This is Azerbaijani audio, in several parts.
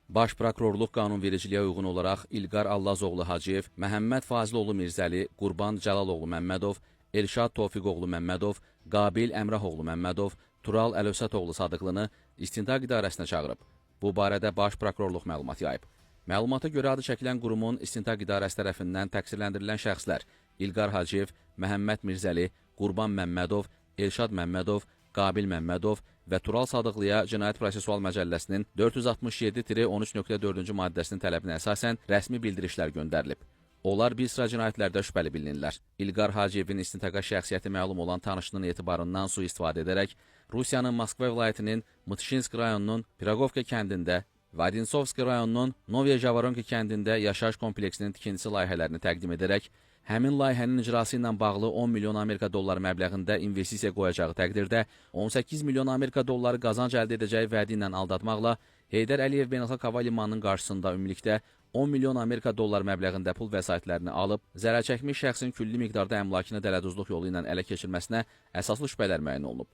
Baş Prokurorluq qanunvericiliyə uyğun olaraq İlqar Allazoğlu Hacıyev, Məhəmməd Faziloğlu Mirzəli, Qurban Cəlaloğlu Məmmədov, Elşad Tofiqoğlu Məmmədov, Qabil Əmrahoğlu Məmmədov, Tural Əlövsətoğlu Sadıqlını İstintaq İdarəsinə çağırıb. Bu barədə Baş Prokurorluq məlumat yayıb. Məlumata görə adı çəkilən qurumun İstintaq İdarəsi tərəfindən təqsirləndirilən şəxslər İlqar Hacıyev, Məhəmməd Mirzəli, Qurban Məmmədov, Elşad Məmmədov, Qabil Məmmədov və Tural Sadıqlıya Cinayət Prosessual Məcəlləsinin 467-13.4-cü maddəsinin tələbinə əsasən rəsmi bildirişlər göndərilib. Onlar bir sıra cinayətlərdə şübhəli bilinirlər. İlqar Hacıyevin istintaqa şəxsiyyəti məlum olan tanışının etibarından sui-istifadə edərək Rusiyanın Moskva vilayətinin Mtşinsk rayonunun Pirogovka kəndində və Odintsovski rayonunun Novya Javoronka kəndində yaşayış kompleksinin tikintisi layihələrini təqdim edərək həmin layihənin icrası ilə bağlı 10 milyon Amerika dolları məbləğində investisiya qoyacağı təqdirdə 18 milyon Amerika dolları qazanc əldə edəcəyi vədi ilə aldatmaqla Heydər Əliyev Beynəlxalq Hava Limanının qarşısında ümumilikdə 10 milyon Amerika dolları məbləğində pul vəsaitlərini alıb, zərər çəkmiş şəxsin külli miqdarda əmlakını dələduzluq yolu ilə ələ keçirməsinə əsaslı şübhələr müəyyən olunub.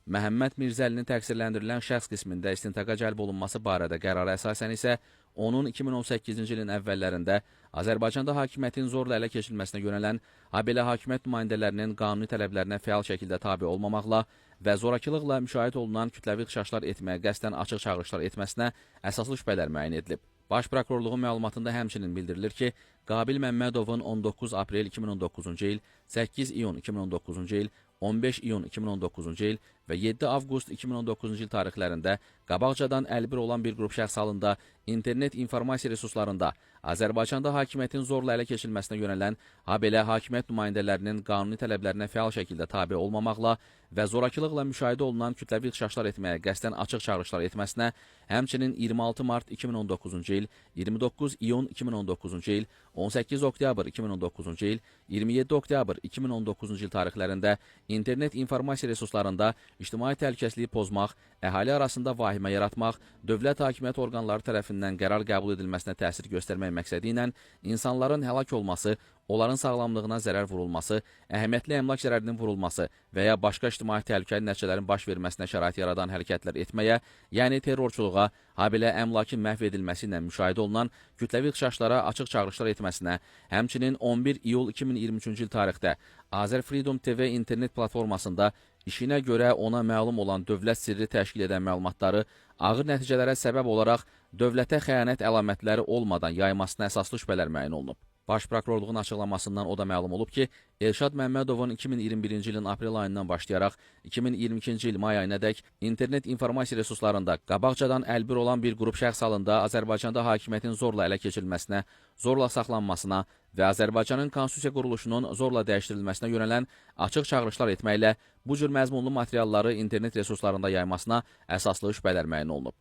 Məhəmməd Mirzəlinin təqsirləndirilən şəxs qismində istintaqa cəlb olunması barədə qərara əsasən isə onun 2018-ci ilin əvvəllərində Azərbaycanda hakimiyyətin zorla ələ keçirilməsinə yönələn habelə hakimiyyət nümayəndələrinin qanuni tələblərinə fəal şəkildə tabe olmamaqla və zorakılıqla müşahidə olunan kütləvi ixşaşlar etməyə qəsdən açıq çağırışlar etməsinə əsaslı şübhələr müəyyən edilib. Baş Prokurorluğun məlumatında həmçinin bildirilir ki, Qabil Məmmədovun 19 aprel 2019-cu il, 8 iyun 2019-cu il, 15 iyun 2019-cu il və 7 avqust 2019-cu il tarixlərində qabaqcadan əlbir olan bir qrup şəxs halında internet informasiya resurslarında Azərbaycanda hakimiyyətin zorla ələ keçirilməsinə yönələn habelə hakimiyyət nümayəndələrinin qanuni tələblərinə fəal şəkildə tabe olmamaqla və zorakılıqla müşahidə olunan kütləvi ixşaşlar etməyə qəsdən açıq çağırışlar etməsinə, həmçinin 26 mart 2019-cu il, 29 iyun 2019-cu il, 18 oktyabr 2019-cu il, 27 oktyabr 2019-cu il tarixlərində internet informasiya resurslarında ictimai təhlükəsizliyi pozmaq, əhali arasında vahimə yaratmaq, dövlət hakimiyyət orqanları tərəfindən qərar qəbul edilməsinə təsir göstərmək məqsədi ilə insanların həlak olması, onların sağlamlığına zərər vurulması, əhəmiyyətli əmlak zərərinin vurulması və ya başqa ictimai təhlükəli nəticələrin baş verməsinə şərait yaradan hərəkətlər etməyə, yəni terrorçuluğa, habelə əmlakın məhv edilməsi ilə müşahidə olunan kütləvi ixşaşlara açıq çağırışlar etməsinə, həmçinin 11 iyul 2023-cü il tarixdə Azər Freedom TV internet platformasında işinə görə ona məlum olan dövlət sirri təşkil edən məlumatları ağır nəticələrə səbəb olaraq dövlətə xəyanət əlamətləri olmadan yaymasına əsaslı şübhələr müəyyən olunub. Baş Prokurorluğun açıqlamasından o da məlum olub ki, Elşad Məmmədovun 2021-ci ilin aprel ayından başlayaraq 2022-ci il may ayınadək internet informasiya resurslarında qabaqcadan əlbir olan bir qrup şəxs halında Azərbaycanda hakimiyyətin zorla ələ keçirilməsinə, zorla saxlanmasına və Azərbaycanın konstitusiya quruluşunun zorla dəyişdirilməsinə yönələn açıq çağırışlar etməklə bu cür məzmunlu materialları internet resurslarında yaymasına əsaslı şübhələr müəyyən olunub.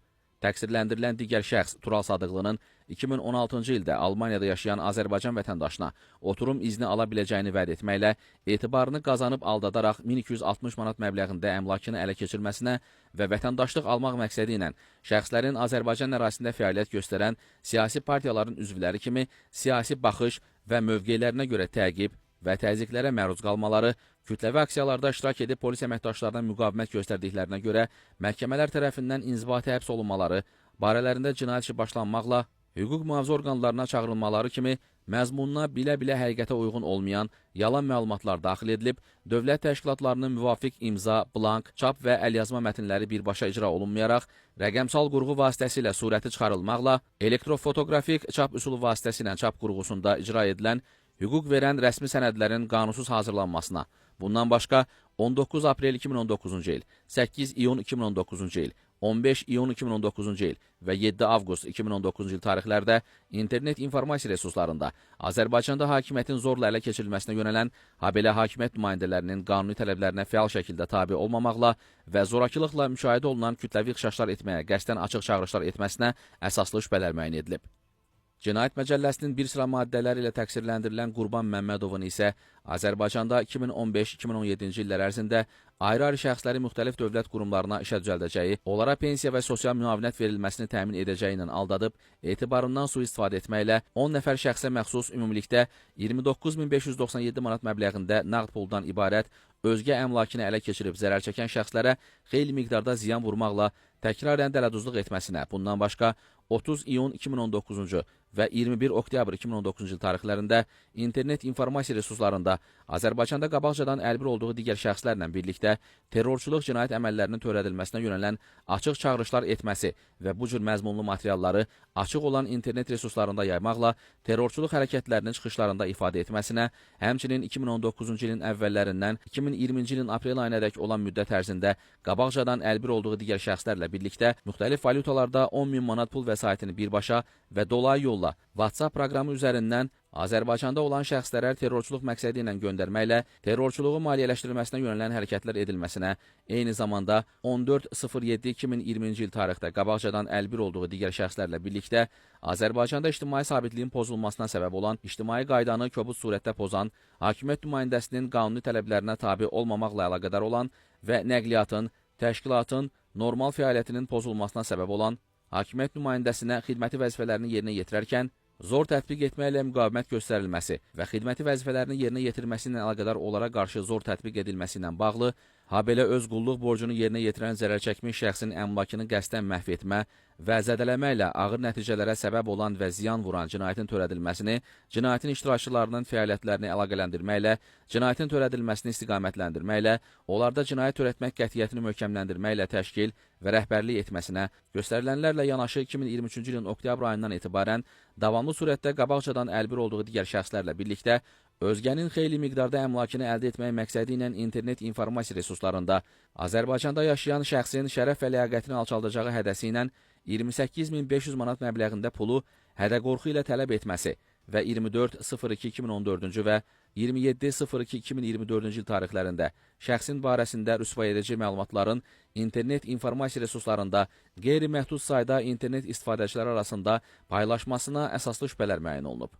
Təqsirləndirilən digər şəxs Tural Sadıqlının 2016-cı ildə Almaniyada yaşayan Azərbaycan vətəndaşına oturum izni ala biləcəyini vəd etməklə etibarını qazanıb aldadaraq 1260 manat məbləğində əmlakını ələ keçirməsinə və vətəndaşlıq almaq məqsədi ilə şəxslərin Azərbaycan ərazisində fəaliyyət göstərən siyasi partiyaların üzvləri kimi siyasi baxış və mövqelərinə görə təqib və təzyiqlərə məruz qalmaları, kütləvi aksiyalarda iştirak edib polis əməkdaşlarına müqavimət göstərdiklərinə görə məhkəmələr tərəfindən inzibati həbs olunmaları, barələrində cinayət işi başlanmaqla hüquq mühafizə orqanlarına çağırılmaları kimi məzmununa bilə-bilə həqiqətə uyğun olmayan yalan məlumatlar daxil edilib, dövlət təşkilatlarının müvafiq imza, blank, çap və əlyazma mətnləri birbaşa icra olunmayaraq, rəqəmsal qurğu vasitəsilə surəti çıxarılmaqla, elektrofotoqrafik çap üsulu vasitəsilə çap qurğusunda icra edilən hüquq verən rəsmi sənədlərin qanunsuz hazırlanmasına, bundan başqa 19 aprel 2019-cu il, 8 iyun 2019-cu il, 15 iyun 2019-cu il və 7 avqust 2019-cu il tarixlərdə internet informasiya resurslarında Azərbaycanda hakimiyyətin zorla ələ keçirilməsinə yönələn habelə hakimiyyət nümayəndələrinin qanuni tələblərinə fəal şəkildə tabe olmamaqla və zorakılıqla müşahidə olunan kütləvi ixşaşlar etməyə qəsdən açıq çağırışlar etməsinə əsaslı şübhələr müəyyən edilib. Cinayət Məcəlləsinin bir sıra maddələri ilə təqsirləndirilən Qurban Məmmədovun isə Azərbaycanda 2015-2017-ci illər ərzində ayrı-ayrı şəxsləri müxtəlif dövlət qurumlarına işə düzəldəcəyi, onlara pensiya və sosial müavinət verilməsini təmin edəcəyi ilə aldadıb, etibarından sui-istifadə etməklə 10 nəfər şəxsə məxsus ümumilikdə 29.597 manat məbləğində nağd puldan ibarət özgə əmlakını ələ keçirib zərər çəkən şəxslərə xeyli miqdarda ziyan vurmaqla təkrarən dələduzluq etməsinə, bundan başqa 30 iyun 2019-cu və 21 oktyabr 2019-cu il tarixlərində internet informasiya resurslarında Azərbaycanda qabaqcadan əlbir olduğu digər şəxslərlə birlikdə terrorçuluq cinayət əməllərinin törədilməsinə yönələn açıq çağırışlar etməsi və bu cür məzmunlu materialları açıq olan internet resurslarında yaymaqla terrorçuluq hərəkətlərinin çıxışlarında ifadə etməsinə, həmçinin 2019-cu ilin əvvəllərindən 2020-ci ilin aprel ayınadək olan müddət ərzində qabaqcadan əlbir olduğu digər şəxslərlə birlikdə müxtəlif valyutalarda 10.000 manat pul vəsaitini birbaşa və dolayı yolla WhatsApp proqramı üzərindən Azərbaycanda olan şəxslərə terrorçuluq məqsədi ilə göndərməklə terrorçuluğu maliyyələşdirilməsinə yönələn hərəkətlər edilməsinə, eyni zamanda 14.07.2020-ci il tarixdə qabaqcadan əlbir olduğu digər şəxslərlə birlikdə Azərbaycanda ictimai sabitliyin pozulmasına səbəb olan, ictimai qaydanı kobud surətdə pozan, hakimiyyət nümayəndəsinin qanuni tələblərinə tabe olmamaqla əlaqədar olan və nəqliyyatın, təşkilatın normal fəaliyyətinin pozulmasına səbəb olan, hakimiyyət nümayəndəsinə xidməti vəzifələrini yerinə yetirərkən zor tətbiq etməklə müqavimət göstərilməsi və xidməti vəzifələrini yerinə yetirməsi ilə əlaqədar onlara qarşı zor tətbiq edilməsi ilə bağlı, habelə öz qulluq borcunu yerinə yetirən zərərçəkmiş şəxsin əmlakını qəsdən məhv etmə və zədələməklə ağır nəticələrə səbəb olan və ziyan vuran cinayətin törədilməsini, cinayətin iştirakçılarının fəaliyyətlərini əlaqələndirməklə, cinayətin törədilməsini istiqamətləndirməklə, onlarda cinayət törətmək qətiyyətini möhkəmləndirməklə təşkil və rəhbərlik etməsinə, göstərilənlərlə yanaşı 2023-cü ilin oktyabr ayından etibarən davamlı surətdə qabaqcadan əlbir olduğu digər şəxslərlə birlikdə özgənin xeyli miqdarda əmlakını əldə etmək məqsədi ilə internet informasiya resurslarında Azərbaycanda yaşayan şəxsin şərəf və ləyaqətini alçaldacağı hədəsi ilə 28.500 manat məbləğində pulu hədə-qorxu ilə tələb etməsi və 24.02.2014-cü və 27.02.2024-cü il tarixlərində şəxsin barəsində rüsvayedici məlumatların internet informasiya resurslarında qeyri-məhdud sayda internet istifadəçiləri arasında paylaşmasına əsaslı şübhələr müəyyən olunub.